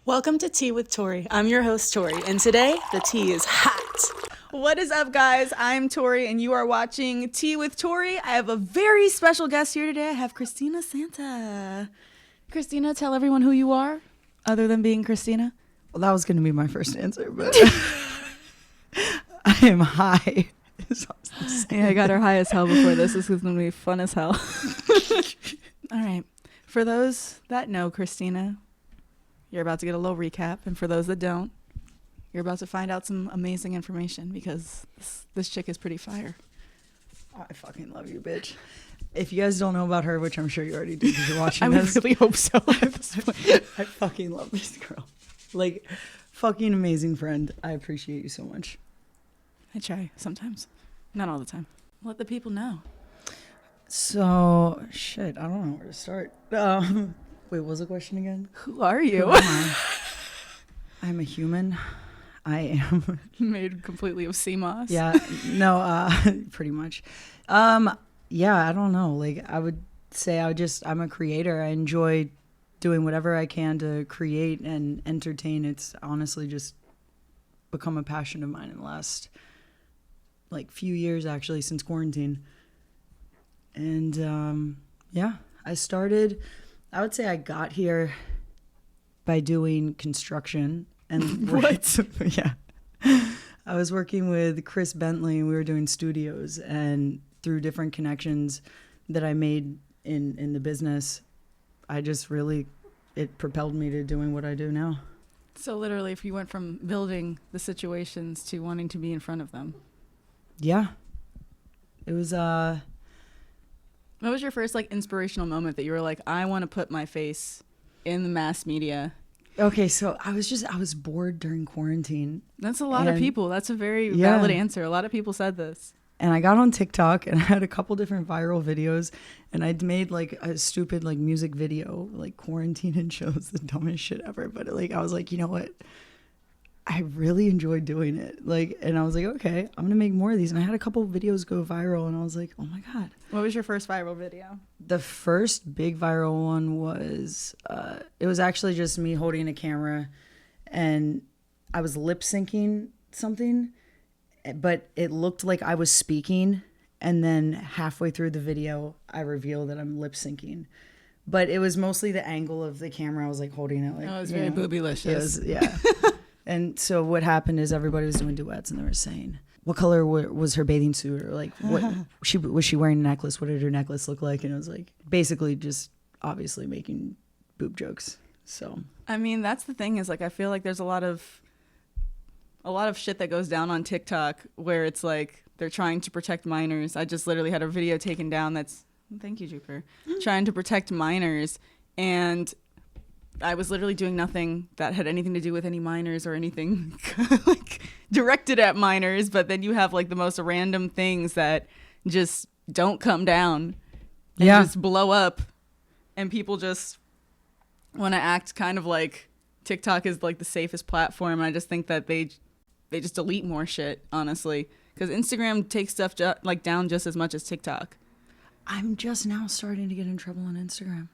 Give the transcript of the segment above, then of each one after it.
Welcome to Tea with Tori. I'm your host, Tori, and today the tea is hot. What is up, guys? I'm Tori, and you are watching Tea with Tori. I have a very special guest here today. I have Kristina Santa. Kristina, tell everyone who you are, other than being Kristina. Well, that was going to be my first answer, but I am high. Yeah, I got her high as hell before this. This is going to be fun as hell. All right. For those that know Kristina, you're about to get a little recap. And for those that don't, you're about to find out some amazing information because this chick is pretty fire. I fucking love you, bitch. If you guys don't know about her, which I'm sure you already do because you're watching this. I really hope so at this point. I fucking love this girl. Like, fucking amazing friend. I appreciate you so much. I try sometimes. Not all the time. Let the people know. So, shit, I don't know where to start. Wait, what was the question again? Who are you? Who am I? I'm a human. I am made completely of sea moss. Yeah, no, pretty much. Yeah, I don't know. Like, I would say I'm a creator. I enjoy doing whatever I can to create and entertain. It's honestly just become a passion of mine in the last like few years, actually, since quarantine. And yeah, I would say I got here by doing construction. And what? Yeah. I was working with Chris Bentley and we were doing studios, and through different connections that I made in the business, it propelled me to doing what I do now. So literally, if you went from building the situations to wanting to be in front of them. Yeah. It was What was your first like inspirational moment that you were like, I want to put my face in the mass media? Okay, so I was bored during quarantine. That's a lot of people. That's a very valid answer. A lot of people said this. And I got on TikTok and I had a couple different viral videos, and I'd made like a stupid like music video, like quarantine and shows, the dumbest shit ever. But like I was like, you know what? I really enjoyed doing it. Like, and I was like, okay, I'm gonna make more of these. And I had a couple videos go viral, and I was like, oh my God. What was your first viral video? The first big viral one was, it was actually just me holding a camera, and I was lip syncing something, but it looked like I was speaking. And then halfway through the video, I revealed that I'm lip syncing. But it was mostly the angle of the camera. I was like holding it like, oh, it was very boobylicious. Yeah. And so what happened is everybody was doing duets, and they were saying, what color was her bathing suit? Or like, what was she wearing a necklace? What did her necklace look like? And it was like basically just obviously making boob jokes. So I mean, that's the thing is like I feel like there's a lot of shit that goes down on TikTok where it's like they're trying to protect minors. I just literally had a video taken down that's, thank you, Jupiter, trying to protect minors, and I was literally doing nothing that had anything to do with any minors or anything like directed at minors. But then you have like the most random things that just don't come down and just blow up. And people just want to act kind of like TikTok is like the safest platform. I just think that they just delete more shit, honestly, because Instagram takes stuff like down just as much as TikTok. I'm just now starting to get in trouble on Instagram.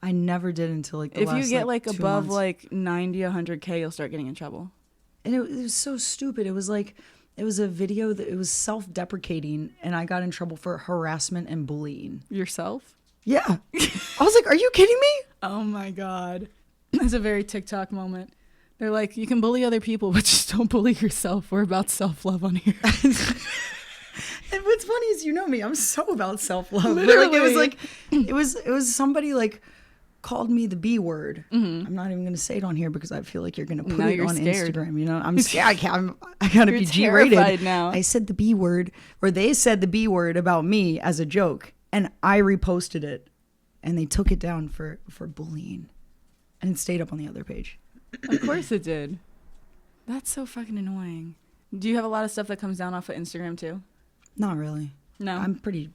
I never did until like the if last, you get like above months. like 90, 100K, you'll start getting in trouble. And it was so stupid. It was a video that it was self-deprecating, and I got in trouble for harassment and bullying. Yourself? Yeah. I was like, are you kidding me? Oh my God. That's a very TikTok moment. They're like, you can bully other people, but just don't bully yourself. We're about self-love on here. And what's funny is, you know me, I'm so about self-love. Literally. Like, it was somebody like called me the B word. Mm-hmm. I'm not even going to say it on here because I feel like you're going to put it on scared. Instagram. You know, I'm scared. I got to be G-rated now. I said the B word, or they said the B word about me as a joke, and I reposted it, and they took it down for bullying, and it stayed up on the other page. Of course it did. That's so fucking annoying. Do you have a lot of stuff that comes down off of Instagram too? Not really. No. I'm pretty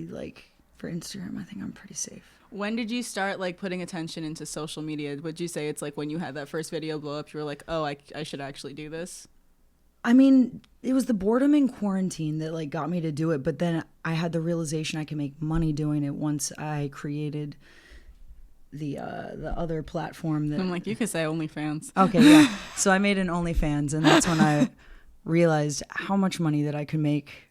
like, for Instagram, I think I'm pretty safe. When did you start like putting attention into social media? Would you say it's like when you had that first video blow up, you were like, oh, I should actually do this? I mean, it was the boredom in quarantine that like got me to do it. But then I had the realization I could make money doing it once I created the other platform that I'm like, you could say OnlyFans. Okay, yeah. So I made an OnlyFans, and that's when I realized how much money that I could make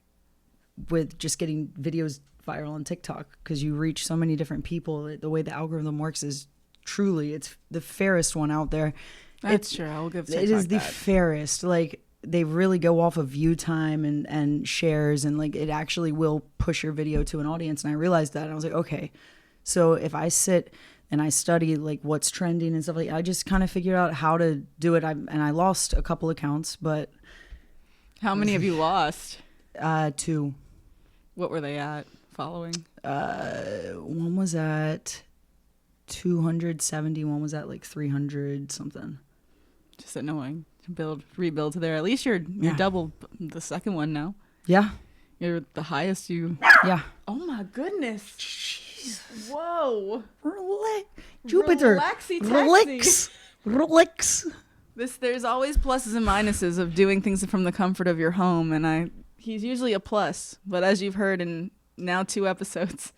with just getting videos viral on TikTok, because you reach so many different people. The way the algorithm works is truly, it's the fairest one out there. That's true. I will give TikTok it is the that. fairest. Like, they really go off of view time and shares, and like it actually will push your video to an audience. And I realized that, and I was like, okay, so if I sit and I study like what's trending and stuff like that, I just kind of figured out how to do it. And I lost a couple accounts, but How many have you lost? 2. What were they at following? One was at 270, one was at like 300 something. Just annoying. Rebuild to there. At least you're double the second one now. Yeah. You're the highest you. Yeah. Oh my goodness. Jesus. Whoa. Jupiter. Relax. There's always pluses and minuses of doing things from the comfort of your home, and he's usually a plus, but as you've heard in now 2 episodes,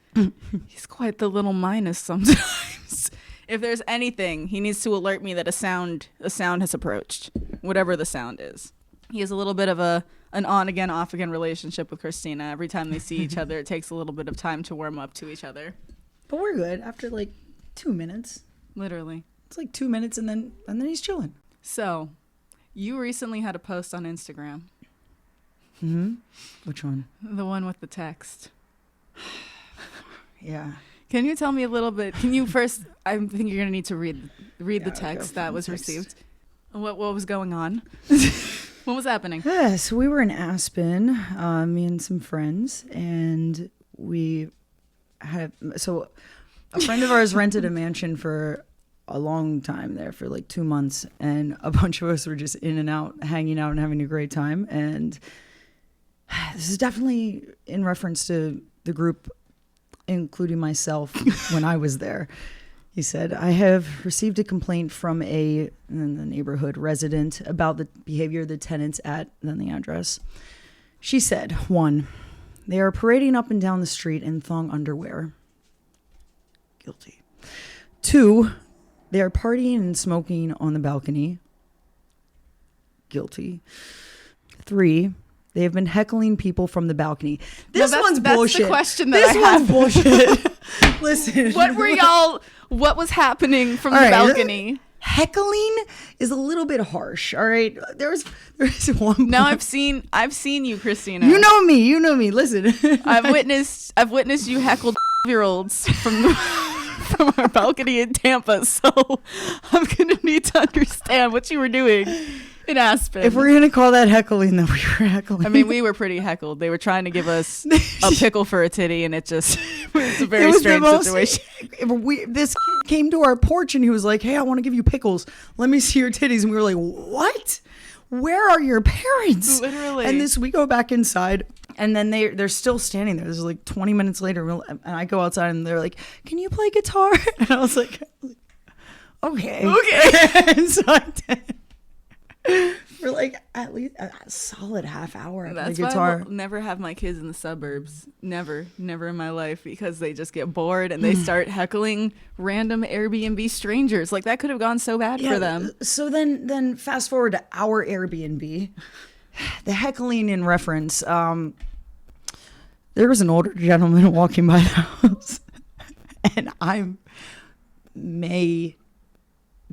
he's quite the little minus sometimes. If there's anything, he needs to alert me that a sound has approached, whatever the sound is. He has a little bit of an on-again, off-again relationship with Kristina. Every time they see each other, it takes a little bit of time to warm up to each other. But we're good after like 2 minutes. Literally. It's like 2 minutes, and then he's chilling. So, you recently had a post on Instagram. Mm-hmm. Which one? The one with the text. Yeah. Can you tell me a little bit? Can you first? I think you're gonna need to read the text that was received. What was going on? What was happening? Yeah, so we were in Aspen, me and some friends, and we had a friend of ours rented a mansion for a long time there, for like 2 months, and a bunch of us were just in and out, hanging out and having a great time. And this is definitely in reference to the group, including myself, when I was there. He said, I have received a complaint from in the neighborhood resident about the behavior of the tenants at, then the address. She said, 1, they are parading up and down the street in thong underwear. Guilty. 2, they are partying and smoking on the balcony. Guilty. 3, they have been heckling people from the balcony. This one's bullshit. That's the question that I have. This one's bullshit. Listen. What was happening from the balcony? Heckling is a little bit harsh. All right. There's one point. Now I've seen you, Kristina. You know me. Listen. I've witnessed you heckle 12-year-olds from our balcony in Tampa, so I'm gonna need to understand what you were doing in Aspen. If we're gonna call that heckling, then we were heckling. I mean, we were pretty heckled. They were trying to give us a pickle for a titty, and it was a very strange situation. This kid came to our porch and he was like, "Hey, I want to give you pickles. Let me see your titties." And we were like, "What? Where are your parents?" Literally. And we go back inside, and then they're still standing there. This is like 20 minutes later, and I go outside, and they're like, "Can you play guitar?" And I was like, "Okay." And so I did. For like at least a solid half hour. That's the guitar. why I'll never have my kids in the suburbs. Never in my life, because they just get bored and they start heckling random Airbnb strangers. Like, that could have gone so bad for them. So then fast forward to our Airbnb. The heckling in reference. There was an older gentleman walking by the house, and I may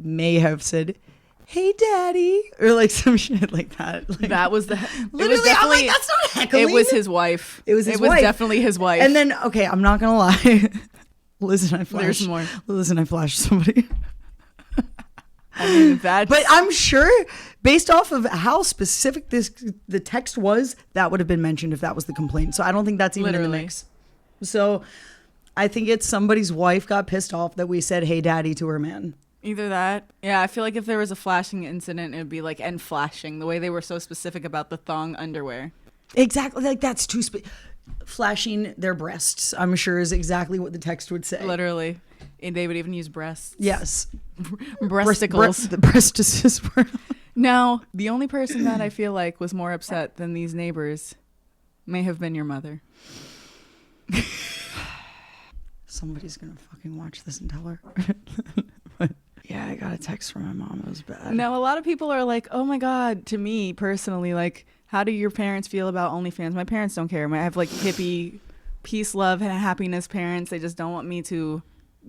have said, "Hey, Daddy," or like some shit like that. Like, that was literally. I'm like, that's not heckling. It was his wife. It was wife. definitely his wife. And then, okay, I'm not gonna lie. Listen, I flashed. There's more. Listen, I flashed somebody. I mean, but I'm sure, based off of how specific the text was, that would have been mentioned if that was the complaint. So I don't think that's even in the mix. So I think it's somebody's wife got pissed off that we said, "Hey, Daddy," to her man. Either that. Yeah, I feel like if there was a flashing incident, it would be like, and flashing, the way they were so specific about the thong underwear. Exactly. Like, that's too flashing their breasts, I'm sure, is exactly what the text would say. Literally. And they would even use breasts. Yes. Breasticles. The breasticles were. Now, the only person that I feel like was more upset than these neighbors may have been your mother. Somebody's gonna fucking watch this and tell her. But yeah, I got a text from my mom. It was bad. No, a lot of people are like, oh my God, to me personally, like, how do your parents feel about OnlyFans? My parents don't care. I have like hippie, peace, love, and happiness parents. They just don't want me to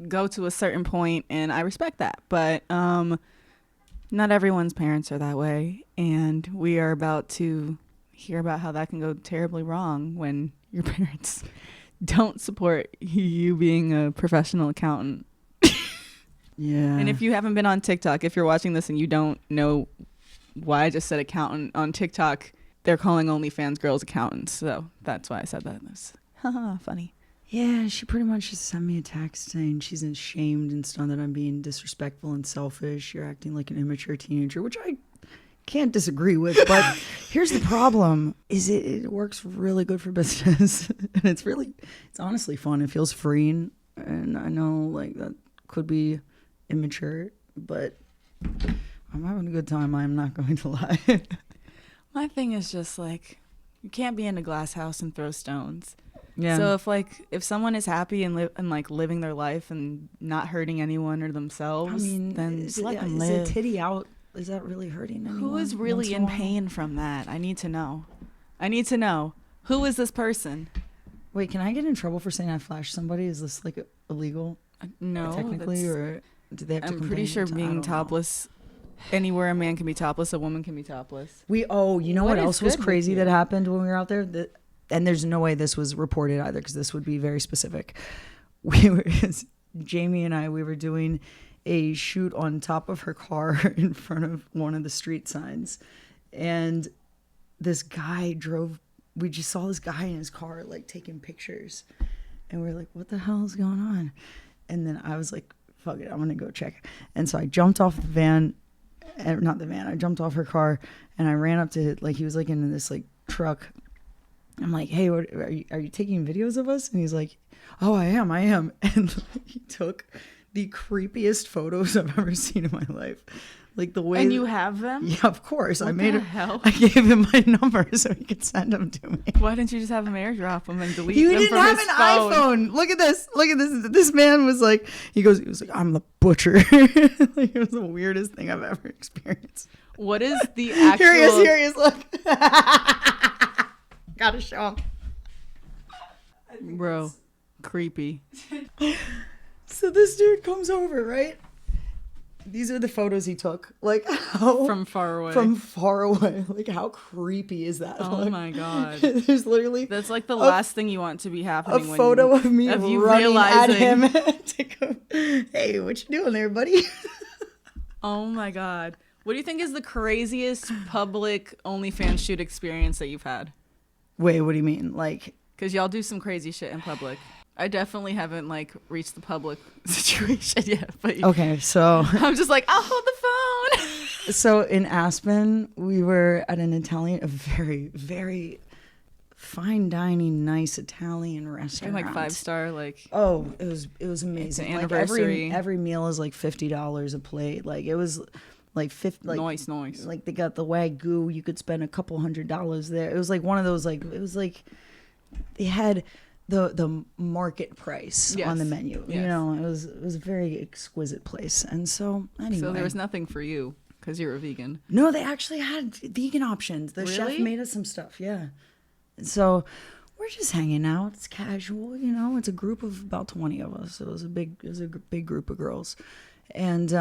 go to a certain point, and I respect that. But not everyone's parents are that way, and we are about to hear about how that can go terribly wrong when your parents don't support you being a professional accountant. Yeah. And if you haven't been on TikTok, if you're watching this and you don't know why I just said accountant on TikTok, they're calling OnlyFans girls accountants. So that's why I said that. That's funny. Yeah, she pretty much just sent me a text saying she's ashamed and stuff that I'm being disrespectful and selfish. You're acting like an immature teenager, which I can't disagree with. But here's the problem: is it works really good for business, and it's honestly fun. It feels freeing, and I know like that could be immature, but I'm having a good time. I'm not going to lie. My thing is just like, you can't be in a glass house and throw stones. Yeah. So if someone is happy and living their life and not hurting anyone or themselves, then just let them live. Is a titty out? Is that really hurting anyone? Who is really in pain from that? I need to know. Who is this person? Wait, can I get in trouble for saying I flashed somebody? Is this like illegal? No, technically, or do they have to? I'm pretty sure being topless, anywhere a man can be topless, a woman can be topless. You know what else was crazy that happened when we were out there? And there's no way this was reported either, because this would be very specific. Jamie and I, we were doing a shoot on top of her car in front of one of the street signs, and this guy we just saw this guy in his car like taking pictures, and we were like, what the hell is going on? And then I was like, fuck it, I'm gonna go check. And so I jumped off the van, not the van, I jumped off her car, and I ran up to, like, he was like in this like truck. I'm like, hey, what, are you taking videos of us? And he's like, oh, I am. And he took the creepiest photos I've ever seen in my life. Like the way. And you have them? Yeah, of course. What the hell? I gave him my number so he could send them to me. Why didn't you just have him airdrop them and delete them from his phone? He didn't have an iPhone. Look at this. This man was like, he was like, I'm the butcher. Like, it was the weirdest thing I've ever experienced. What is the actual? Here he is. Look. Gotta show him. Bro, creepy. So this dude comes over, right? These are the photos he took. Like, how from far away. Like, how creepy is that? Oh, like, my God. There's literally that's like the last thing you want to be happening. A photo of me running at him to go, hey, what you doing there, buddy? Oh my God. What do you think is the craziest public OnlyFans shoot experience that you've had? Wait, what do you mean? Like, because y'all do some crazy shit in public. I definitely haven't like reached the public situation yet. But okay, so I'm just like, I'll hold the phone. So in Aspen, we were at a very, very fine dining, nice Italian restaurant. Like 5-star, like. Oh, it was amazing. It's an anniversary. Like every meal is like $50 a plate. Like it was. Like nice. Like they got the Wagyu. You could spend a couple $100 there. It was like one of those, like, it was like they had the market price on the menu. Yes. You know, it was a very exquisite place. And so anyway, so there was nothing for you because you're a vegan. No, they actually had vegan options. The chef made us some stuff. Yeah. So we're just hanging out. It's casual. You know, it's a group of about 20 of us. It was a big group of girls. And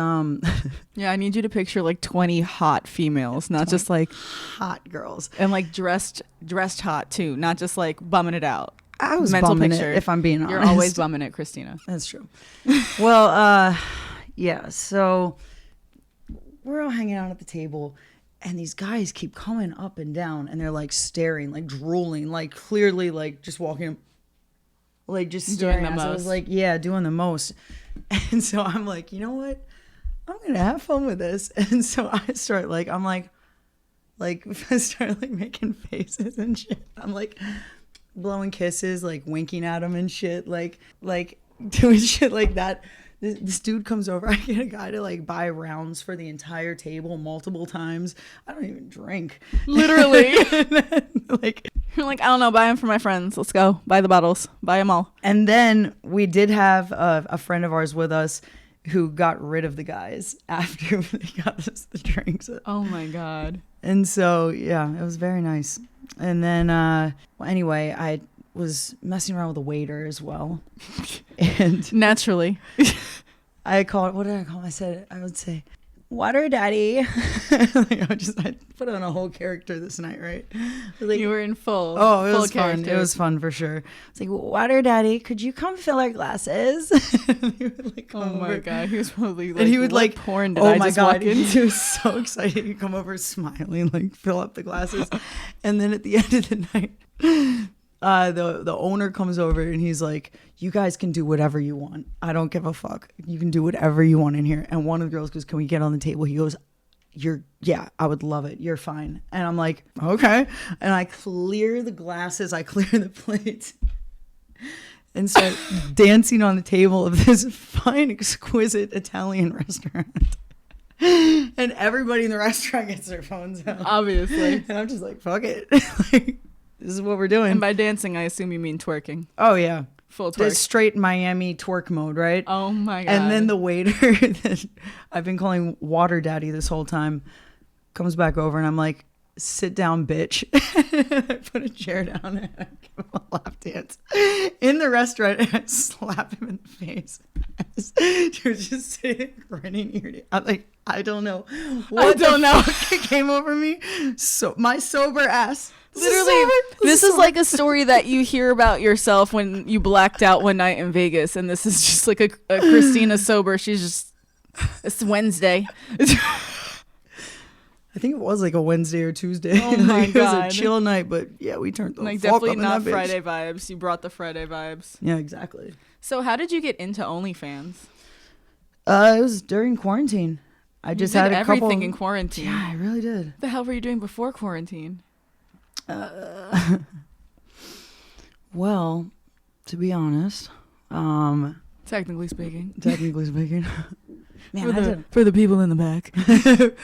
yeah, I need you to picture like 20 hot females, not just like hot girls, and like dressed hot too, not just like bumming it out. I was bumming it, if I'm being honest. You're always bumming it, Kristina. That's true. Well, yeah. So we're all hanging out at the table, and these guys keep coming up and down, and they're like staring, like drooling, like clearly, like just walking, like just staring at us. I was like, yeah, doing the most. And so I'm like, you know what? I'm gonna have fun with this. And so I start like, I start like making faces and shit. I'm like blowing kisses, like winking at them and shit, like doing shit like that. This dude comes over. I get a guy to like buy rounds for the entire table multiple times. I don't even drink. Literally. Like, you're like, I don't know, buy them for my friends. Let's go. Buy the bottles. Buy them all. and then we did have a friend of ours with us who got rid of the guys after they got us the drinks. Oh my God. And so, yeah, it was very nice. And then, well, anyway, I was messing around with a waiter as well. And naturally. I called, what did I call him? I would say, water daddy. Like, I put on a whole character this night, right? Like, You were in full. oh, it full was fun. character. It was fun for sure. It's like, water daddy, could you come fill our glasses? And he would, like, Oh come my over. God. He was probably like, And he would what like, porn did oh I my just God, walk into? he was so excited. He'd come over smiling, like fill up the glasses. And then at the end of the night, the owner comes over and he's like, you guys can do whatever you want. I don't give a fuck. You can do whatever you want in here. And one of the girls goes, can we get on the table? He goes, yeah, I would love it. You're fine. And I'm like, okay. And I clear the glasses. I clear the plates. And start dancing on the table of this fine, exquisite Italian restaurant. And everybody in the restaurant gets their phones out. Obviously. And I'm just like, fuck it. Like, this is what we're doing. And by dancing, I assume you mean twerking. Oh, yeah. Full twerk. This straight Miami twerk mode, right? Oh my God. And then the waiter that I've been calling water daddy this whole time comes back over and I'm like, sit down, bitch. I put a chair down and I give him a lap dance in the restaurant and I slap him in the face. You're just sitting grinning ear to ear. I'm like, I don't know. What came over me. So my sober ass. Literally, this is like a story that you hear about yourself when you blacked out one night in Vegas, and this is just like a Kristina sober. She's just, it's Wednesday. I think it was like a Wednesday or Tuesday. Oh my It God. was a chill night, but yeah, we turned the Like fuck definitely up in not that bitch. Friday vibes. You brought the Friday vibes. Yeah, exactly. So how did you get into OnlyFans? It was during quarantine. I just You had did a couple. everything in quarantine. Yeah, I really did. What the hell were you doing before quarantine? Well, to be honest, Technically speaking. man, For the people in the back. the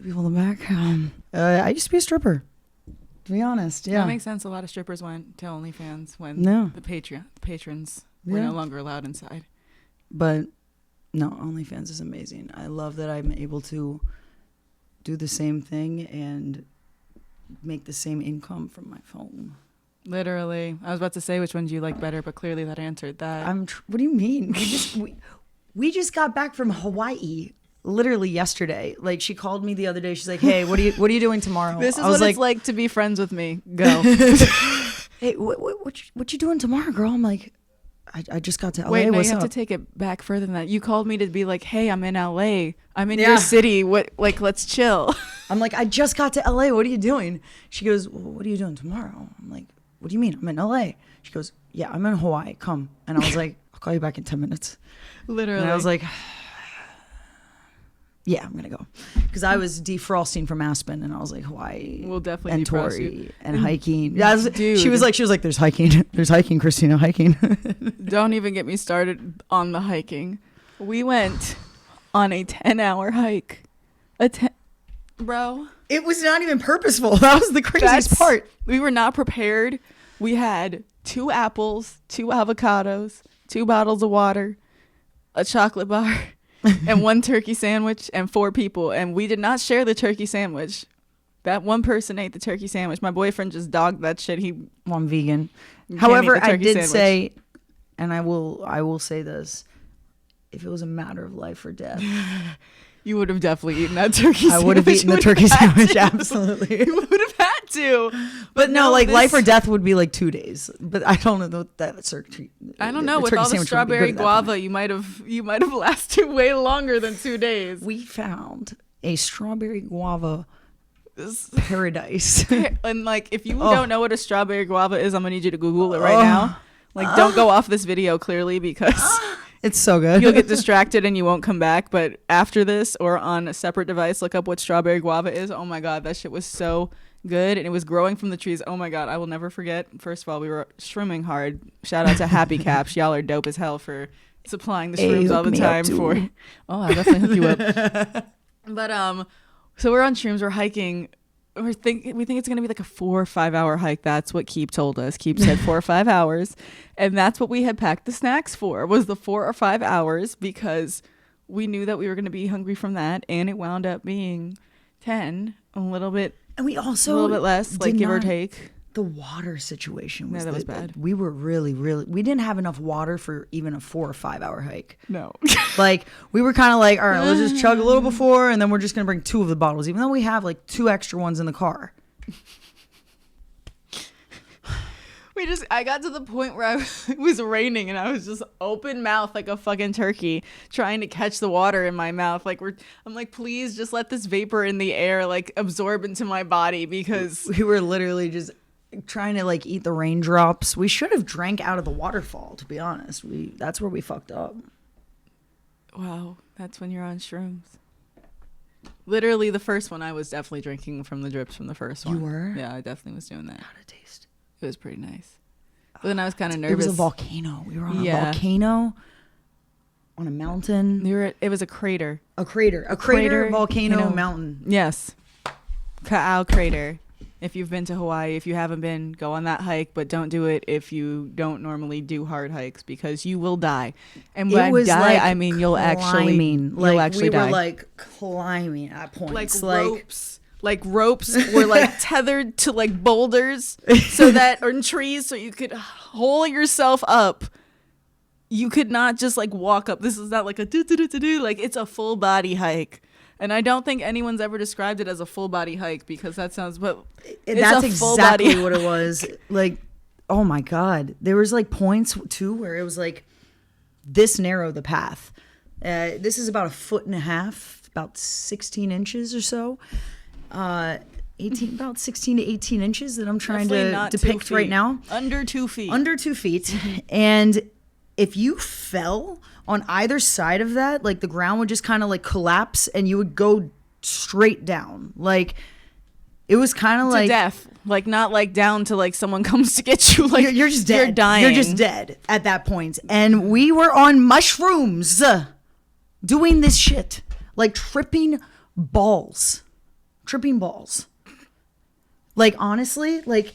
people in the back. I used to be a stripper. To be honest, yeah. That makes sense. A lot of strippers went to OnlyFans when No. the patrons were Yeah. no longer allowed inside. But no, OnlyFans is amazing. I love that I'm able to do the same thing and make the same income from my phone. Literally. I was about to say which one do you like better, but clearly that answered that. What do you mean? We just got back from Hawaii literally yesterday. Like, she called me the other day. She's like, "Hey, what are you doing tomorrow?" This is I was what it's like to be friends with me. Go. "Hey, what you doing tomorrow, girl?" I'm like, I just got to LA. Wait, no, What's you have up? to take it back further than that. You called me to be like, "Hey, I'm in LA. I'm in Yeah. your city. What? Like, let's chill." I'm like, I just got to LA. What are you doing? She goes, well, what are you doing tomorrow? I'm like, what do you mean? I'm in LA. She goes, yeah, I'm in Hawaii. Come. And I was like, I'll call you back in 10 minutes. Literally. And I was like, yeah, I'm going to go. Because I was defrosting from Aspen and I was like, Hawaii. We'll definitely and defrost Tori you. and hiking. Yeah, Dude. She was like, there's hiking. There's hiking, Kristina, hiking. Don't even get me started on the hiking. We went on a 10-hour hike. Bro. It was not even purposeful. That was the craziest part. We were not prepared. We had 2 apples, 2 avocados, 2 bottles of water, a chocolate bar, and 1 turkey sandwich, and 4 people. And we did not share the turkey sandwich. That one person ate the turkey sandwich. My boyfriend just dogged that shit. Well, I'm vegan. Can't However, eat the I turkey did sandwich. say, and I will say this, if it was a matter of life or death, You would have definitely eaten that turkey sandwich. I would have eaten the You turkey would have had sandwich, to. absolutely. You would have had to. But no, like this- life or death would be like 2 days. But I don't know that turkey. I don't know. With turkey all the sandwich would be strawberry good at that point. guava, you might have lasted way longer than 2 days. We found a strawberry guava paradise. And like, if you Oh. don't know what a strawberry guava is, I'm gonna need you to Google it right now. Like, don't go off this video clearly because It's so good. you'll get distracted and you won't come back. But after this or on a separate device, look up what strawberry guava is. Oh my God, that shit was so good. And it was growing from the trees. Oh my God, I will never forget. First of all, we were shrimming hard. Shout out to Happy Caps. Y'all are dope as hell for supplying the shrooms all the time for. Oh, I'll definitely hook you up. But so we're on shrooms. We're hiking. We think it's gonna be like a 4 or 5 hour hike. That's what Keep told us. Keep said 4 or 5 hours, and that's what we had packed the snacks for. Was the 4 or 5 hours because we knew that we were gonna be hungry from that, and it wound up being 10, a little bit, and we also a little bit less, like give or take. The water situation was, that was bad. We were really, we didn't have enough water for even a 4 or 5 hour hike. No. Like, we were kind of like, all right, let's just chug a little before, and then we're just going to bring 2 of the bottles, even though we have like 2 extra ones in the car. I got to the point where it was raining and I was just open mouth like a fucking turkey trying to catch the water in my mouth. Like I'm like, please just let this vapor in the air like absorb into my body, because we were literally just trying to like eat the raindrops. We should have drank out of the waterfall, to be honest. That's where we fucked up. Wow, that's when you're on shrooms. Literally the first one, I was definitely drinking from the drips from the first one. You were? Yeah, I definitely was doing that. How'd it taste? It was pretty nice. But then I was kind of nervous. It was a volcano. We were on a volcano on a mountain. It was a crater. A crater, volcano, mountain. Yes. Ka'au crater. If you've been to Hawaii, if you haven't been, go on that hike, but don't do it if you don't normally do hard hikes, because you will die. And by die, I mean you'll actually die. We were like climbing at points. Like ropes were like tethered to like boulders so that, or in trees, so you could hold yourself up. You could not just like walk up. This is not like a do. Like, it's a full body hike. And I don't think anyone's ever described it as a full body hike, because that sounds, but that's exactly what it was. Like, oh my God. There was like points too where it was like this narrow, the path. This is about 1.5 feet, about 16 inches or so. About 16 to 18 inches that I'm trying to depict right now. Under 2 feet. Under 2 feet. And if you fell on either side of that, like the ground would just kind of like collapse and you would go straight down. Like, it was kind of like death. Like, not like down to like someone comes to get you. Like, you're just dead. You're dying. You're just dead at that point. And we were on mushrooms doing this shit. Like tripping balls. Like, honestly, like,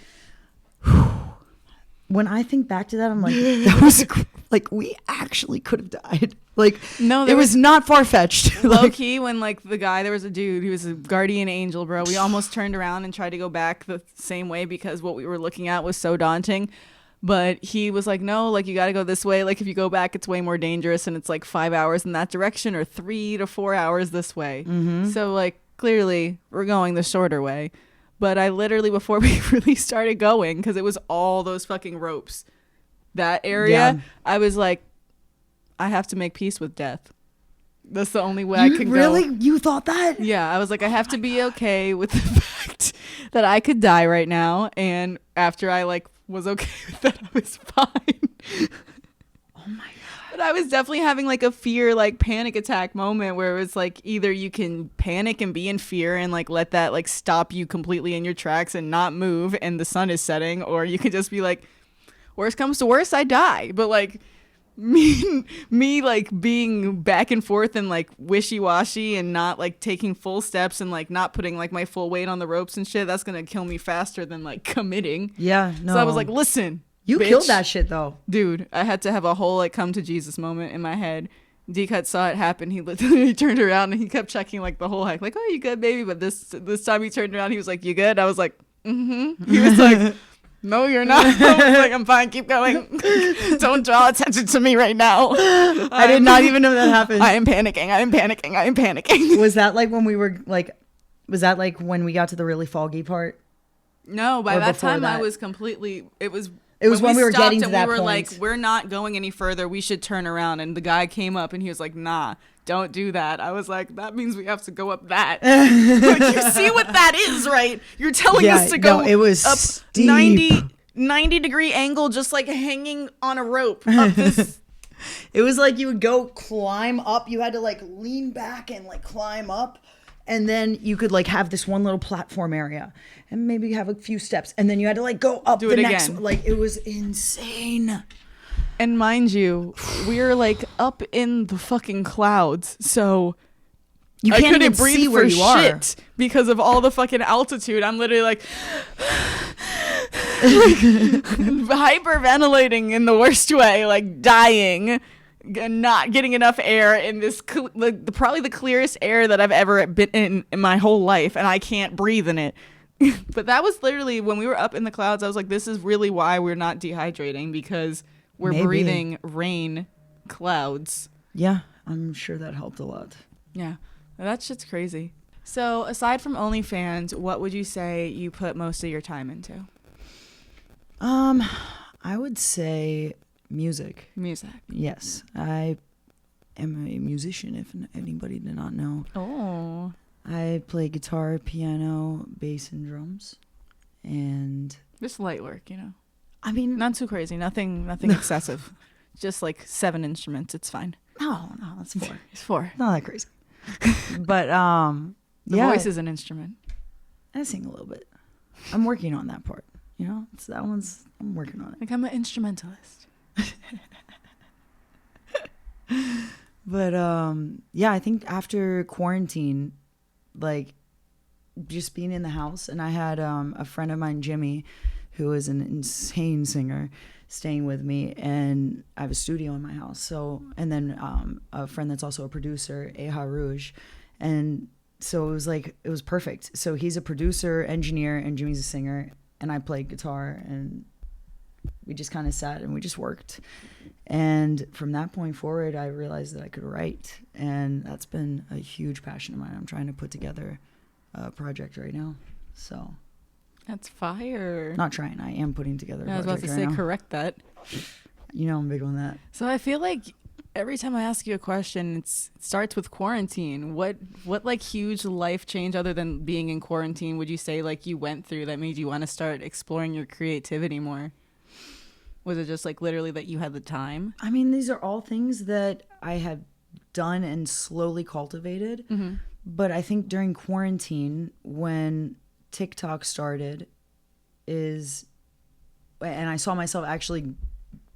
when I think back to that, I'm like, that was like, we actually could have died. Like, no, it was not far-fetched. Low key, when like the guy, there was a dude, he was a guardian angel, bro. We almost turned around and tried to go back the same way because what we were looking at was so daunting. But he was like, no, like, you got to go this way. Like, if you go back, it's way more dangerous, and it's like 5 hours in that direction or 3 to 4 hours this way. Mm-hmm. So like, clearly we're going the shorter way. But I literally, before we really started going, because it was all those fucking ropes, that area, I was like, I have to make peace with death. That's the only way I can go. Really? You thought that? Yeah, I was like, I have to be okay with the fact that I could die right now. And after I like was okay with that, I was fine. Oh my God. But I was definitely having like a fear, like panic attack moment where it was like, either you can panic and be in fear and like let that like stop you completely in your tracks and not move and the sun is setting, or you can just be like, worst comes to worst, I die. But like me like being back and forth and like wishy-washy and not like taking full steps and like not putting like my full weight on the ropes and shit, that's gonna kill me faster than like committing. Yeah, no. So I was like, listen, you bitch. killed that shit though, dude. I had to have a whole like come to Jesus moment in my head. D-Cut saw it happen. He literally turned around and he kept checking like the whole hike, like, oh, you good, baby? But this time he turned around, he was like, you good? I was like, mm-hmm. He was like, no, you're not. I was like, I'm fine, keep going. Don't draw attention to me right now. I did not even know that happened. I am panicking. Was that like when we were like, was that like when we got to the really foggy part? No, by that time I was completely, it was when we were getting to that point. We were point. like, we're not going any further. We should turn around. And the guy came up and he was like, nah, don't do that. I was like, that means we have to go up that. Like, you see what that is, right? You're telling us to go it was up steep. 90 degree angle, just like hanging on a rope up this. It was like you would go climb up. You had to like lean back and like climb up. And then you could like have this one little platform area and maybe have a few steps. And then you had to like go up the next one. Like, it was insane. And mind you, we're like up in the fucking clouds, so You I can't couldn't even breathe see where for you are. shit because of all the fucking altitude. I'm literally like hyperventilating in the worst way, like dying, not getting enough air in this probably the clearest air that I've ever been in my whole life, and I can't breathe in it. But that was literally when we were up in the clouds. I was like, this is really why we're not dehydrating, because we're Maybe. breathing rain clouds. Yeah, I'm sure that helped a lot. Yeah, that shit's crazy. So aside from OnlyFans, what would you say you put most of your time into? I would say music. Music. Yes, I am a musician, if anybody did not know. Oh. I play guitar, piano, bass, and drums. And Just light work, you know. I mean, Not too crazy. Nothing excessive. Just like 7 instruments. It's fine. no, that's 4. It's 4. Not that crazy. But The voice is an instrument. I sing a little bit. I'm working on that part. You know, I'm working on it. Like, I'm an instrumentalist. But yeah, I think after quarantine, like just being in the house, and I had a friend of mine, Jimmy, who is an insane singer, staying with me, and I have a studio in my house. So, and then a friend that's also a producer, Eha Rouge, and so it was perfect. So he's a producer, engineer, and Jimmy's a singer, and I played guitar, and we just kind of sat and we just worked. And from that point forward, I realized that I could write, and that's been a huge passion of mine. I'm trying to put together a project right now. So That's fire. not trying, I am putting together a I was about project to say, right now. correct that. You know I'm big on that. So I feel like every time I ask you a question, it starts with quarantine. What like huge life change other than being in quarantine would you say like you went through that made you want to start exploring your creativity more? Was it just like literally that you had the time? I mean, these are all things that I have done and slowly cultivated. Mm-hmm. But I think during quarantine, when TikTok started, and I saw myself actually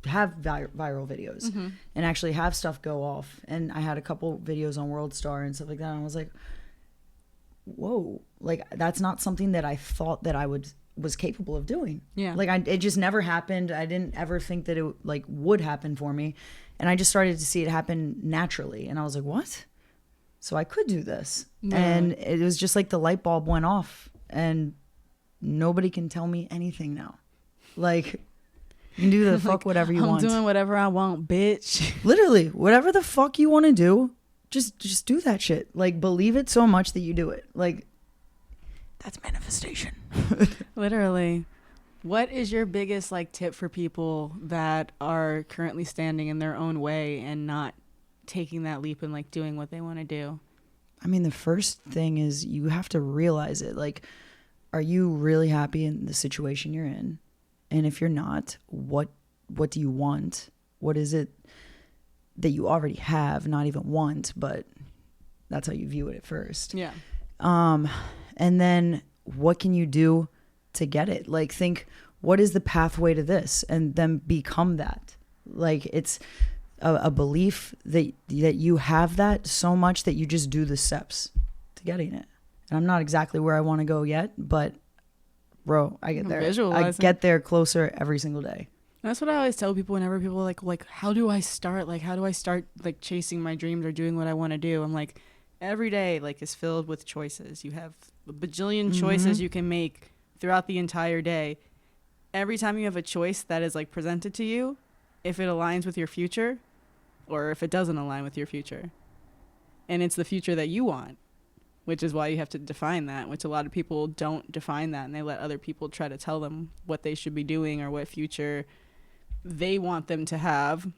have viral videos Mm-hmm. and actually have stuff go off. And I had a couple videos on World Star and stuff like that. And I was like, whoa, like that's not something that I thought that I was capable of doing. Yeah. Like it just never happened. I didn't ever think that it like would happen for me. And I just started to see it happen naturally. And I was like, what? So I could do this. Yeah. And it was just like the light bulb went off, and nobody can tell me anything now. Like, you can do the fuck whatever you want. I'm doing whatever I want, bitch. Literally, whatever the fuck you want to do, just do that shit. Like, believe it so much that you do it. Like, that's manifestation. Literally. What is your biggest like tip for people that are currently standing in their own way and not taking that leap and like doing what they want to do? I mean, the first thing is you have to realize it. Like, are you really happy in the situation you're in? And if you're not, what do you want? What is it that you already have, not even want, but that's how you view it at first. Yeah. And then what can you do to get it? Like, think, what is the pathway to this? And then become that. Like, it's a belief that you have that so much that you just do the steps to getting it. And I'm not exactly where I want to go yet, but bro, I get there. I get there closer every single day. That's what I always tell people whenever people are like, how do I start? Like, how do I start like chasing my dreams or doing what I want to do? I'm like, every day like is filled with choices. You have a bajillion choices you can make throughout the entire day. Every time you have a choice that is like presented to you, if it aligns with your future or if it doesn't align with your future, and it's the future that you want, which is why you have to define that, which a lot of people don't define that, and they let other people try to tell them what they should be doing or what future they want them to have.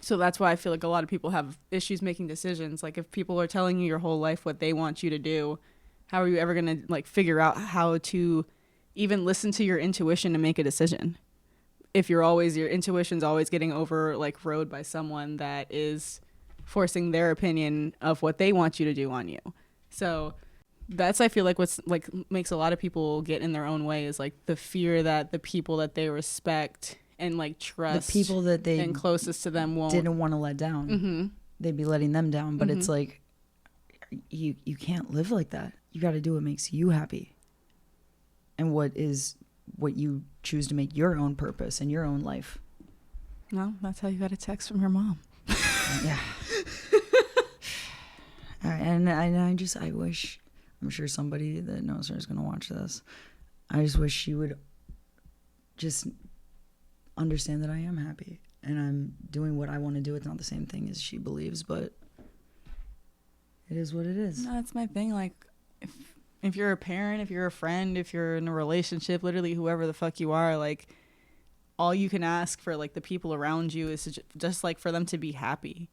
So that's why I feel like a lot of people have issues making decisions. Like, if people are telling you your whole life what they want you to do, how are you ever going to like figure out how to even listen to your intuition to make a decision? If your intuition's always getting rode by someone that is forcing their opinion of what they want you to do on you. So that's, I feel like, what's like makes a lot of people get in their own way is like the fear that the people that they respect and like trust the people that they and closest to them didn't want to let down. Mm-hmm. They'd be letting them down, but it's like you can't live like that. You got to do what makes you happy, and what you choose to make your own purpose in your own life. No, that's how you got a text from your mom. Yeah. And I wish, I'm sure somebody that knows her is going to watch this. I just wish she would just understand that I am happy and I'm doing what I want to do. It's not the same thing as she believes, but it is what it is. No, that's my thing. Like, if you're a parent, if you're a friend, if you're in a relationship, literally whoever the fuck you are, like, all you can ask for, like, the people around you is just like for them to be happy.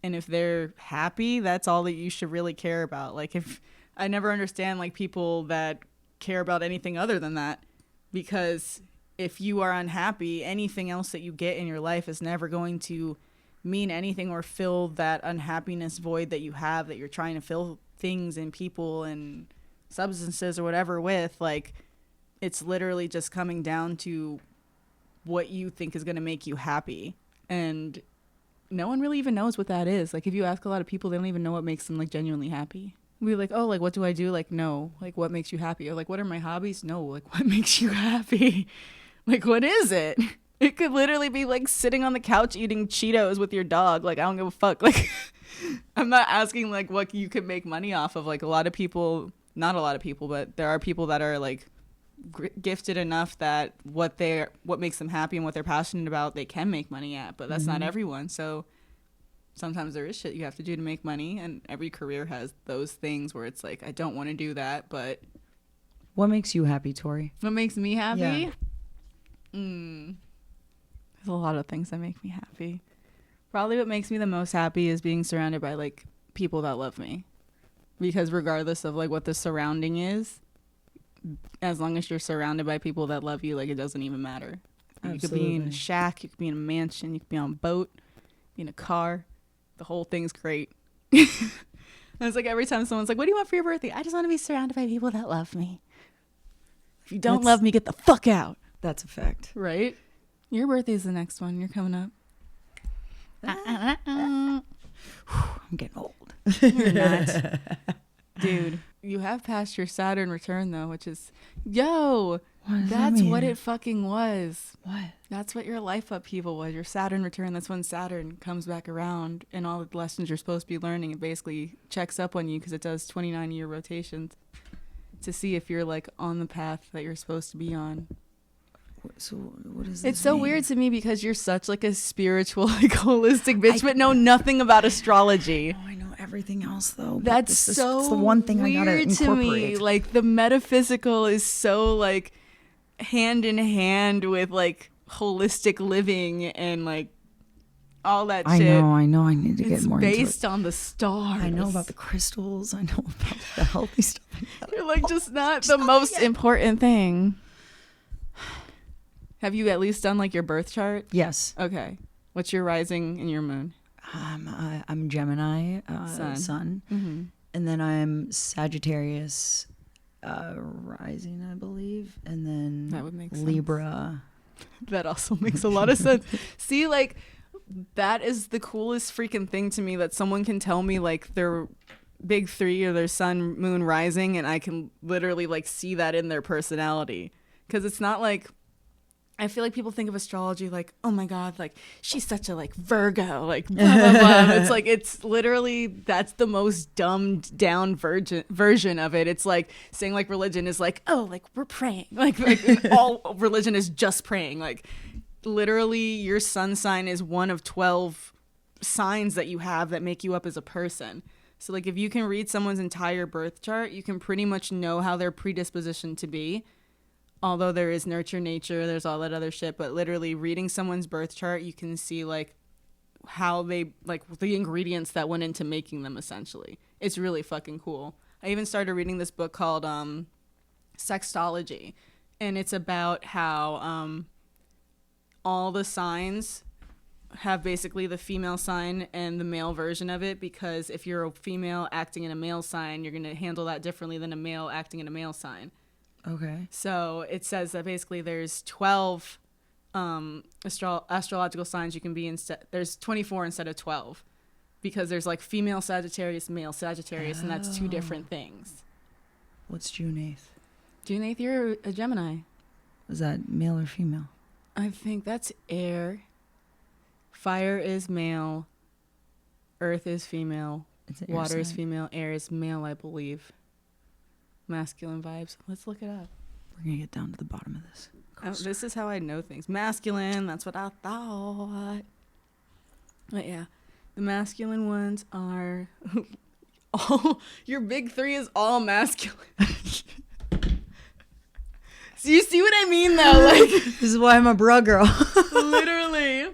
And if they're happy, that's all that you should really care about. Like, if I never understand like people that care about anything other than that, because if you are unhappy, anything else that you get in your life is never going to mean anything or fill that unhappiness void that you have, that you're trying to fill things and people and substances or whatever with. Like, it's literally just coming down to what you think is going to make you happy. And no one really even knows what that is. Like, if you ask a lot of people, they don't even know what makes them like genuinely happy. We'd be like, oh, like, what do I do? Like, no. Like, what makes you happy? Or like, what are my hobbies? No. Like, what makes you happy? Like, what is it? It could literally be like sitting on the couch eating Cheetos with your dog. Like, I don't give a fuck. Like, I'm not asking like what you could make money off of. Like, a lot of people, not a lot of people, but there are people that are like gifted enough that what makes them happy and what they're passionate about, they can make money at. But that's not everyone. So sometimes there is shit you have to do to make money, and every career has those things where it's like, I don't want to do that, but what makes you happy, Tori? What makes me happy? Yeah. There's a lot of things that make me happy. Probably what makes me the most happy is being surrounded by like people that love me, because regardless of like what the surrounding is, as long as you're surrounded by people that love you, like, it doesn't even matter. You could be in a shack, you could be in a mansion, you could be on a boat, be in a car. The whole thing's great. And it's like every time someone's like, what do you want for your birthday? I just want to be surrounded by people that love me. If you don't love me, get the fuck out. That's a fact. Right? Your birthday's the next one. You're coming up. I'm getting old. You're not. Dude, you have passed your Saturn return, though, which is, that's what it fucking was. What? That's what your life upheaval was, your Saturn return. That's when Saturn comes back around and all the lessons you're supposed to be learning. It basically checks up on you because it does 29-year rotations to see if you're like on the path that you're supposed to be on. So what is this? It's so weird to me because you're such like a spiritual, like holistic bitch, but know nothing about astrology. I know everything else though. That's it's the one thing I gotta weird incorporate. to me. Like, the metaphysical is so like hand in hand with like holistic living and like all that shit. I know. I need to get more into it. It's based on the stars. I know about the crystals. I know about the healthy stuff. You're like just not the most important thing. Have you at least done like your birth chart? Yes. Okay. What's your rising and your moon? I'm Gemini sun. Mm-hmm. And then I'm Sagittarius rising, I believe, and then that would make Libra. Sense. That also makes a lot of sense. See, like, that is the coolest freaking thing to me, that someone can tell me like their big three or their sun, moon, rising, and I can literally like see that in their personality. Because it's not like, I feel like people think of astrology like, oh my God, like she's such a like Virgo, like blah, blah, blah. It's like, it's literally, that's the most dumbed down version of it. It's like saying like religion is like, oh, like we're praying. Like all religion is just praying. Like, literally your sun sign is one of 12 signs that you have that make you up as a person. So like, if you can read someone's entire birth chart, you can pretty much know how they're predispositioned to be. Although there is nurture, nature, there's all that other shit, but literally reading someone's birth chart, you can see like how they, like the ingredients that went into making them, essentially. It's really fucking cool. I even started reading this book called Sextology, and it's about how all the signs have basically the female sign and the male version of it, because if you're a female acting in a male sign, you're going to handle that differently than a male acting in a male sign. Okay. So it says that basically there's 12 astrological signs you can be instead. There's 24 instead of 12 because there's like female Sagittarius, male Sagittarius, and that's two different things. What's June 8th? June 8th, you're a Gemini. Was that male or female? I think that's air. Fire is male. Earth is female. Water is female. Air is male, I believe. Masculine vibes. Let's look it up. We're going to get down to the bottom of this. This is how I know things. Masculine, that's what I thought. But yeah, the masculine ones are... your big three is all masculine. So you see what I mean, though? Like, this is why I'm a bra girl. Literally.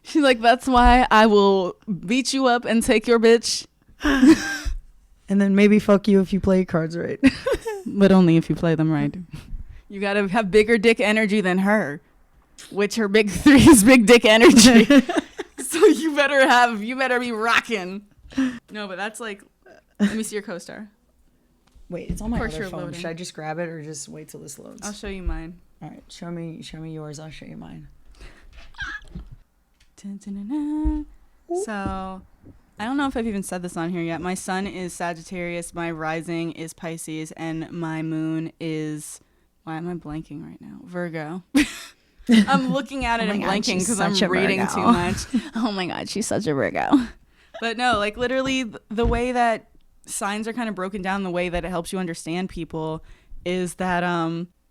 She's like, that's why I will beat you up and take your bitch. And then maybe fuck you if you play cards right. But only if you play them right. You gotta have bigger dick energy than her, which her big three is big dick energy. So you better be rocking. No, but that's like, let me see your co-star. Wait, it's on my other phone. Loading. Should I just grab it or just wait till this loads? I'll show you mine. All right, show me yours. I'll show you mine. So, I don't know if I've even said this on here yet. My sun is Sagittarius, my rising is Pisces, and my moon is... Why am I blanking right now? Virgo. I'm looking at it and blanking because I'm reading too much. Oh my God, she's such a Virgo. But no, like literally the way that signs are kind of broken down, the way that it helps you understand people is that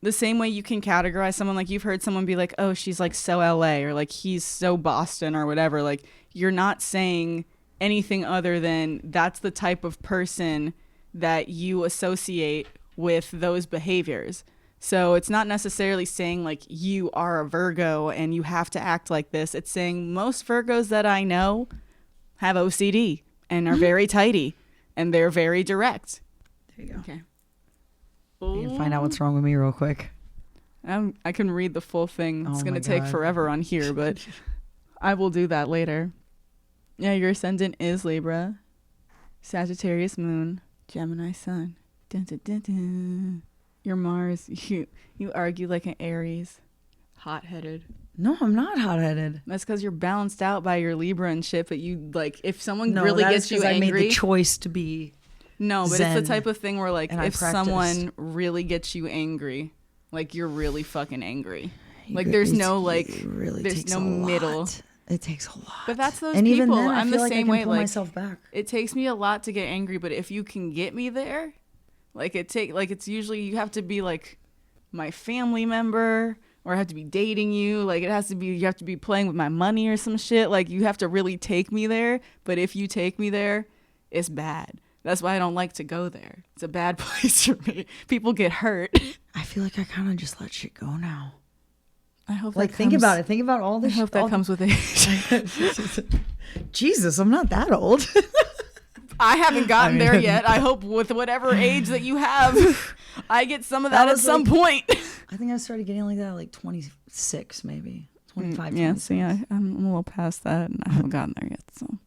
the same way you can categorize someone, like you've heard someone be like, oh, she's like so LA, or like he's so Boston or whatever. Like you're not saying anything other than that's the type of person that you associate with those behaviors. So it's not necessarily saying like you are a Virgo and you have to act like this. It's saying most Virgos that I know have OCD and are very tighty and they're very direct. There you go. Okay. You can find out what's wrong with me real quick. I can read the full thing. It's going to take God. forever on here, but I will do that later. Yeah, your ascendant is Libra, Sagittarius moon, Gemini sun. Dun, dun, dun, dun. Your Mars, you argue like an Aries, hot-headed. No, I'm not hot-headed. That's because you're balanced out by your Libra and shit. But you like, if someone really gets you angry, I made the choice to be. No, but zen, it's the type of thing where like, if someone really gets you angry, like you're really fucking angry. Like there's no like, really there's no middle. It takes a lot. But that's those and people. Even then, I'm the same way. Pull like myself back. It takes me a lot to get angry, but if you can get me there. Like it's usually you have to be like my family member or I have to be dating you. Like you have to be playing with my money or some shit. Like you have to really take me there. But if you take me there, it's bad. That's why I don't like to go there. It's a bad place for me. People get hurt. I feel like I kind of just let shit go now. I hope like think about it. Think about all this. I hope that comes with age. Jesus, I'm not that old. I haven't gotten there yet. I hope with whatever age that you have, I get some of that at some point. I think I started getting like that at like 26, maybe 25. Yeah, so yeah, I'm a little past that, and I haven't gotten there yet. So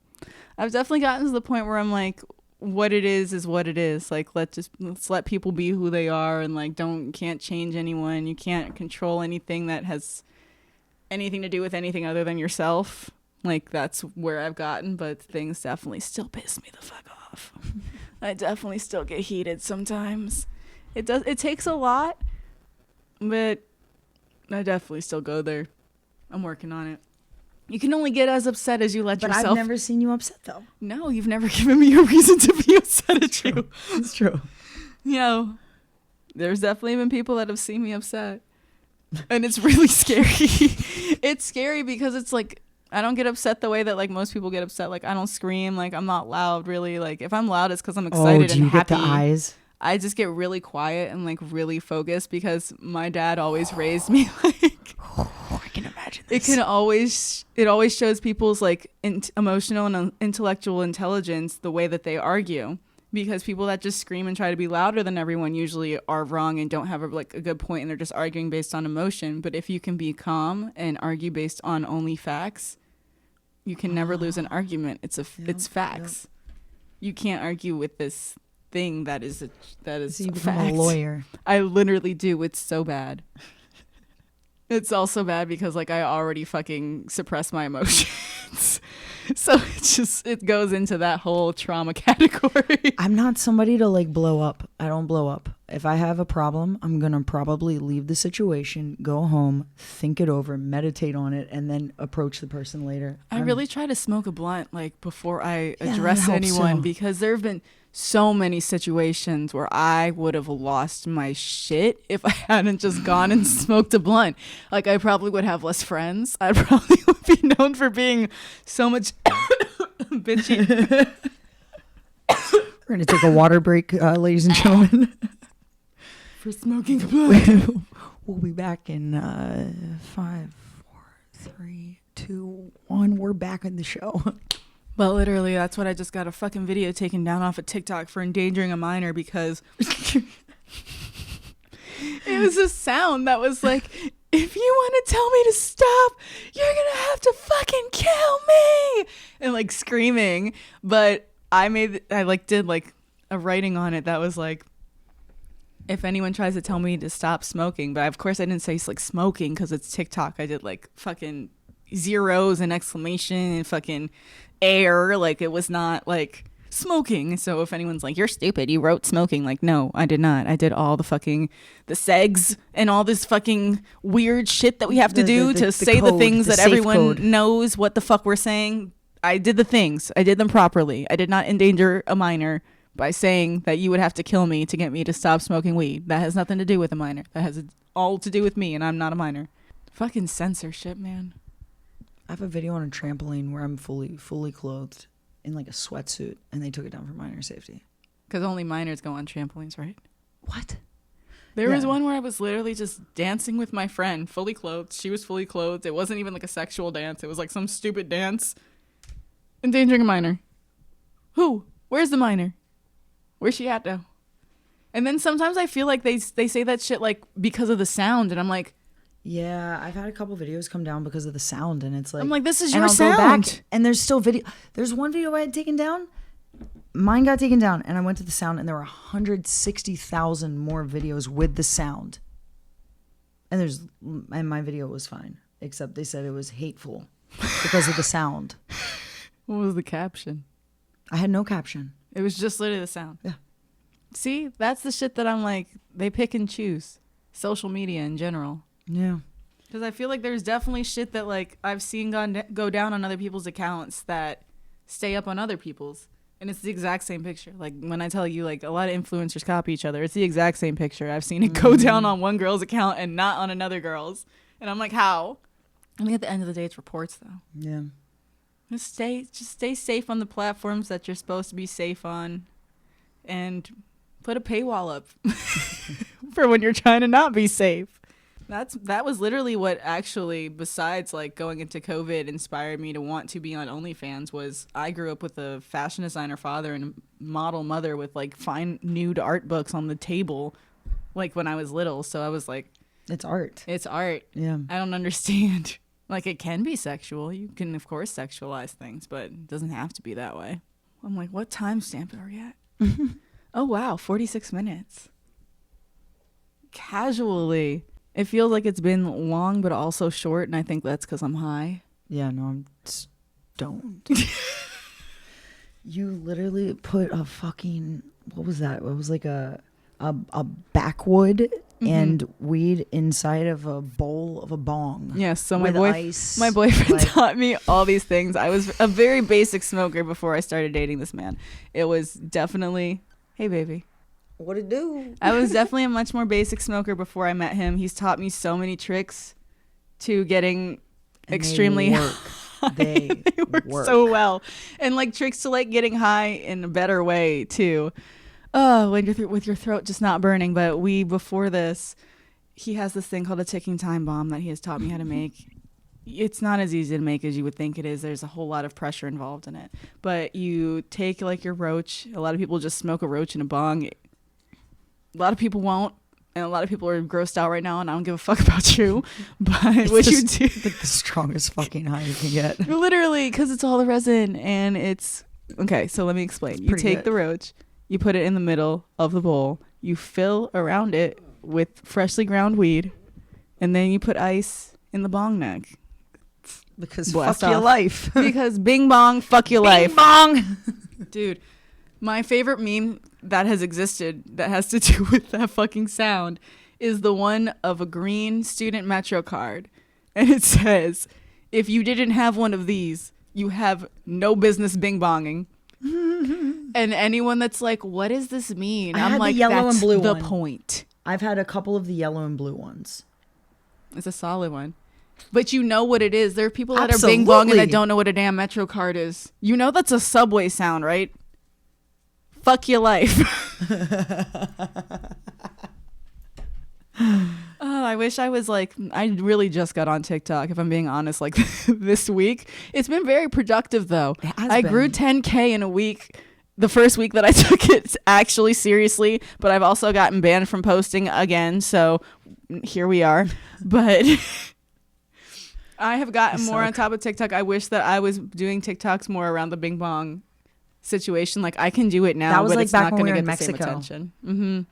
I've definitely gotten to the point where I'm like, what it is what it is. Like let's let people be who they are, and like can't change anyone. You can't control anything that has anything to do with anything other than yourself. Like that's where I've gotten, but things definitely still piss me the fuck off. I definitely still get heated sometimes. It takes a lot, but I definitely still go there. I'm working on it. You can only get as upset as you let yourself. But I've never seen you upset though. No, you've never given me a reason to be upset at you. It's true. You know, there's definitely been people that have seen me upset, and it's really scary. It's scary because it's like, I don't get upset the way that like most people get upset. Like I don't scream. Like I'm not loud really. Like if I'm loud, it's because I'm excited and happy. Get the eyes? I just get really quiet and like really focused because my dad always raised me like. I can imagine this. It always shows people's like emotional and intellectual intelligence the way that they argue. Because people that just scream and try to be louder than everyone usually are wrong and don't have a good point, and they're just arguing based on emotion. But if you can be calm and argue based on only facts, you can never lose an argument. It's facts. You can't argue with this thing that is so you become a lawyer. I literally do. It's so bad. It's also bad because like I already fucking suppress my emotions. So it goes into that whole trauma category. I'm not somebody to like blow up. I don't blow up. If I have a problem, I'm going to probably leave the situation, go home, think it over, meditate on it, and then approach the person later. I really try to smoke a blunt like before I address anyone because there have been so many situations where I would have lost my shit if I hadn't just gone and smoked a blunt. Like I probably would have less friends. I probably would be known for being so much bitchy. We're going to take a water break, ladies and gentlemen. For smoking a blunt. We'll be back in 5, 4, 3, 2, 1. We're back in the show. Well, literally, that's what I just got a fucking video taken down off of TikTok for endangering a minor because it was a sound that was like, if you want to tell me to stop, you're going to have to fucking kill me. And like screaming. But I did like a writing on it that was like, if anyone tries to tell me to stop smoking, but of course I didn't say like smoking because it's TikTok. I did like fucking zeros and exclamation and fucking air. Like it was not like smoking. So if anyone's like, you're stupid, you wrote smoking. Like, no, I did not. I did all the segs and all this fucking weird shit that we have to do to say the things that everyone knows what the fuck we're saying. I did the things. I did them properly. I did not endanger a minor by saying that you would have to kill me to get me to stop smoking weed. That has nothing to do with a minor. That has all to do with me, and I'm not a minor. Fucking censorship, man. I have a video on a trampoline where I'm fully clothed in like a sweatsuit, and they took it down for minor safety. Because only minors go on trampolines, right? What? There was one where I was literally just dancing with my friend, fully clothed. She was fully clothed. It wasn't even like a sexual dance. It was like some stupid dance. Endangering a minor. Who? Where's the minor? Where's she at though? And then sometimes I feel like they say that shit like because of the sound, and I'm like, yeah, I've had a couple videos come down because of the sound, and it's like, I'm like, this is your sound. Go back, and there's still video. There's one video I had taken down. Mine got taken down, and I went to the sound, and there were 160,000 more videos with the sound. And my video was fine, except they said it was hateful because of the sound. What was the caption? I had no caption. It was just literally the sound. Yeah. See, that's the shit that I'm like, they pick and choose. Social media in general. Yeah. Because I feel like there's definitely shit that like I've seen go down on other people's accounts that stay up on other people's. And it's the exact same picture. Like when I tell you like a lot of influencers copy each other, it's the exact same picture. I've seen it go down on one girl's account and not on another girl's. And I'm like, how? I think at the end of the day, it's reports though. Yeah. Just stay safe on the platforms that you're supposed to be safe on, and put a paywall up for when you're trying to not be safe. That was literally what actually, besides like going into COVID, inspired me to want to be on OnlyFans. Was I grew up with a fashion designer father and a model mother with like fine nude art books on the table, like when I was little. So I was like, it's art. It's art. Yeah. I don't understand. Like, it can be sexual. You can, of course, sexualize things, but it doesn't have to be that way. I'm like, what timestamp are we at? Oh, wow, 46 minutes. Casually. It feels like it's been long, but also short, and I think that's because I'm high. Yeah, no, I'm stoned. You literally put a fucking, what was that? It was like a backwood and weed inside of a bowl of a bong. Yes, so my boyfriend taught me all these things. I was a very basic smoker before I started dating this man. It was definitely, hey baby. What it do? I was definitely a much more basic smoker before I met him. He's taught me so many tricks to getting extremely high. They work so well. And like tricks to like getting high in a better way too. Oh, when you're with your throat just not burning. But before this, he has this thing called a ticking time bomb that he has taught me how to make. It's not as easy to make as you would think it is. There's a whole lot of pressure involved in it. But you take like your roach. A lot of people just smoke a roach in a bong. A lot of people won't. And a lot of people are grossed out right now, and I don't give a fuck about you. But what you do, like the strongest fucking high you can get. Literally, because it's all the resin, and it's okay. So let me explain. You take the roach, you put it in the middle of the bowl, you fill around it with freshly ground weed, and then you put ice in the bong neck. Because Blast fuck your off. life. Because bing bong, fuck your life. Bing bong. Dude, my favorite meme that has existed that has to do with that fucking sound is the one of a green student Metro card. And it says, if you didn't have one of these, you have no business bing bonging. And anyone that's like, what does this mean? I I'm had the like, yellow that's and blue the one. point. I've had a couple of the yellow and blue ones. It's a solid one. But you know what it is. There are people that Absolutely. are bing bonging that don't know what a damn Metro card is. You know that's a subway sound, right? Fuck your life. Oh, I wish I was like, I really just got on TikTok, if I'm being honest, like this week. It's been very productive though. I grew 10K in a week. The first week that I took it actually seriously, but I've also gotten banned from posting again. So here we are. But I have gotten more on top of TikTok. I wish that I was doing TikToks more around the bing bong situation. Like I can do it now, That was but like it's back not when going we to were get in the Mexico. same attention.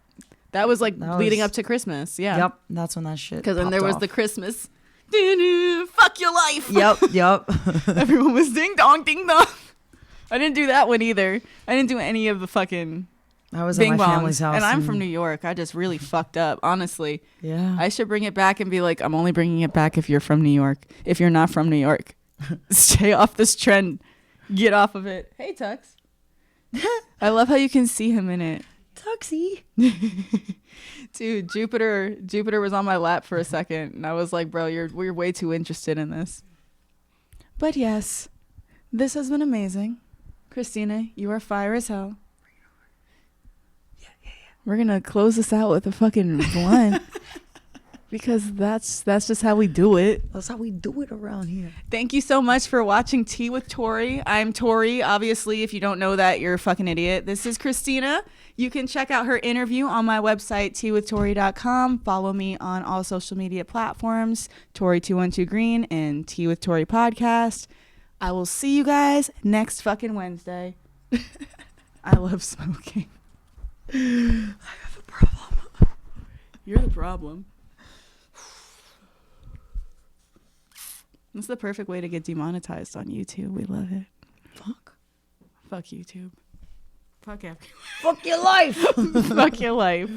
That was like leading up to Christmas. Yeah. Yep. That's when that shit. Because then popped there was off. the Christmas. Fuck your life. Yep. Everyone was ding dong, ding dong. I didn't do that one either. I didn't do any of the fucking I was bing at my bongs. family's house. And I'm from New York. I just really fucked up, honestly. Yeah. I should bring it back and be like, I'm only bringing it back if you're from New York. If you're not from New York, stay off this trend. Get off of it. Hey, Tux. I love how you can see him in it. Tuxie. Dude, Jupiter was on my lap for a second, and I was like, bro, we're way too interested in this. But yes, this has been amazing. Kristina, you are fire as hell. Yeah. We're gonna close this out with a fucking blunt. Because that's just how we do it. That's how we do it around here. Thank you so much for watching Tea with Tori. I'm Tori. Obviously, if you don't know that, you're a fucking idiot. This is Kristina. You can check out her interview on my website, teawithtori.com. Follow me on all social media platforms, Tori212Green and Tea with Tori podcast. I will see you guys next fucking Wednesday. I love smoking. I have a problem. You're the problem. That's the perfect way to get demonetized on YouTube. We love it. Fuck YouTube. Fuck everyone. Fuck your life. Fuck your life.